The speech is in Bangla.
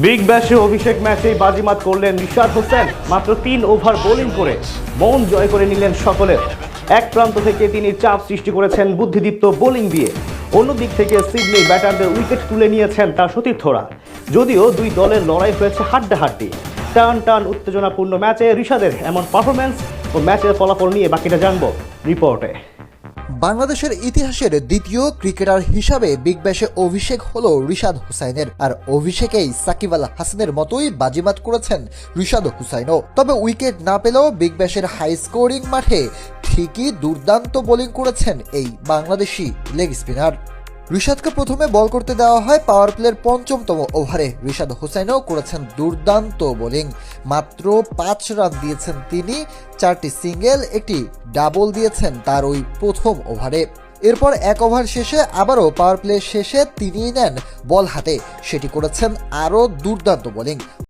বিগ ব্যাশে অভিষেক ম্যাচেই বাজিমাত করলেন রিশাদ হোসেন। মাত্র 3 ওভার বোলিং করে মন জয় করে নিলেন সকলের। এক প্রান্ত থেকে তিনি চাপ সৃষ্টি করেছেন বুদ্ধিদীপ্ত বোলিং দিয়ে, অন্যদিক থেকে সিডনি ব্যাটারদের উইকেট তুলে নিয়েছেন তার সতীর্থরা। যদিও দুই দলের লড়াই হয়েছে হাড্ডাহাড্ডি। টান টান উত্তেজনাপূর্ণ ম্যাচে রিশাদের এমন পারফরম্যান্স ও ম্যাচের ফলাফল নিয়ে বাকিটা জানবো রিপোর্টে। বাংলাদেশের ইতিহাসের দ্বিতীয় ক্রিকেটার হিসাবে বিগ ব্যাশে অভিষেক হলো রিশাদ হুসাইনের। আর অভিষেকেই সাকিব আল হাসানের মতোই বাজিমাত করেছেন রিশাদ হুসাইনও। তবে উইকেট না পেলেও বিগ ব্যাশের হাই স্কোরিং মাঠে ঠিকই দুর্দান্ত বোলিং করেছেন এই বাংলাদেশি লেগ স্পিনার। রিশাদকে প্রথমে বল করতে দেওয়া হয় পাওয়ার প্লের ৫ম ওভারে। রিশাদ হোসেনও করেছেন দুর্দান্ত বোলিং। মাত্র ৫ রান দিয়েছেন তিনি, 4টি সিঙ্গেল, একটি ডাবল দিয়েছেন তার ওই প্রথম ওভারে। এরপর 1 ওভার শেষে আবারও পাওয়ার প্লে শেষে তিনিই নেন বল হাতে, সেটি করেছেন আরও দুর্দান্ত বোলিং।